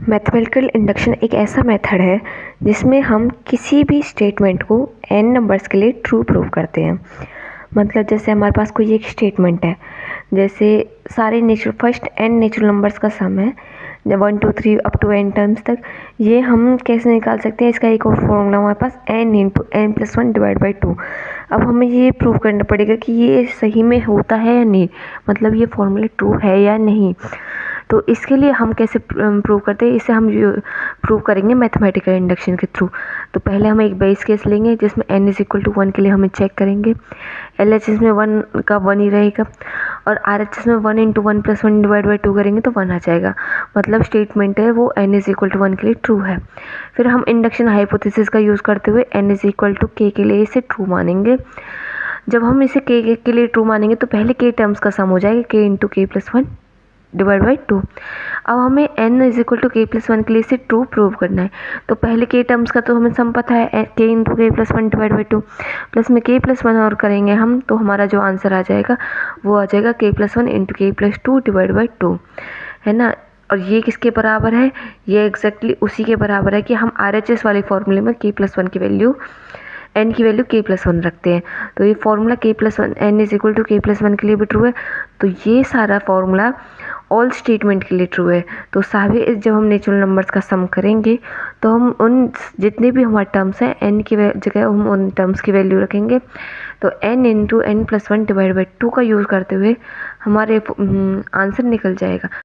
Mathematical induction एक ऐसा method है जिसमें हम किसी भी स्टेटमेंट को n नंबर्स के लिए ट्रू प्रूव करते हैं। मतलब जैसे हमारे पास कोई एक स्टेटमेंट है, जैसे सारे फर्स्ट n नेचुरल नंबर्स का सम है, 1 2 3 अप टू n टर्म्स तक। ये हम कैसे निकाल सकते हैं? इसका एक और फॉर्मूला हमारे पास n into n plus 1 divide by 2। अब हमें ये प्रूव करना पड़ेगा कि ये सही में होता है या नहीं, मतलब ये फॉर्मूला ट्रू है या नहीं। तो इसके लिए हम कैसे प्रूव करते हैं? इसे हम प्रूव करेंगे मैथमेटिकल इंडक्शन के थ्रू। तो पहले हम एक बेस केस लेंगे जिसमें n इज इक्वल टू 1 के लिए हमें चेक करेंगे। LHS में 1 का 1 ही रहेगा, और RHS में 1 इंटू 1 प्लस 1 डिवाइड बाई 2 करेंगे तो 1 आ जाएगा। मतलब स्टेटमेंट है वो n इज इक्वल टू 1 के लिए ट्रू है। फिर हम इंडक्शन हाइपोथेसिस का यूज़ करते हुए n is equal to k के लिए इसे ट्रू मानेंगे। जब हम इसे k के लिए ट्रू मानेंगे तो पहले k टर्म्स का सम हो जाएगा, k into k plus 1 divide by 2। अब हमें n is equal to k plus 1 के लिए इसे ट्रू प्रूव करना है। तो पहले k टर्म्स का तो हमें सम पता है, k into k plus 1 divide by 2, plus में k प्लस 1 और करेंगे हम, तो हमारा जो आंसर आ जाएगा वो आ जाएगा k plus 1 into k plus 2 divide by 2, है ना। और ये किसके बराबर है? ये एग्जैक्टली उसी के बराबर है कि हम RHS वाले फॉर्मूले में k प्लस 1 की वैल्यू n की वैल्यू k प्लस 1 रखते हैं। तो ये formula k plus 1 n is equal to k plus 1 के लिए भी ट्रू है। तो ये सारा फॉर्मूला ऑल स्टेटमेंट के लिए ट्रू है। तो सारे जब हम नेचुरल नंबर्स का सम करेंगे तो हम उन जितने भी हमारे टर्म्स हैं n की जगह हम उन टर्म्स की वैल्यू रखेंगे। तो n into n plus 1 divide by 2 का यूज़ करते हुए हमारे आंसर निकल जाएगा।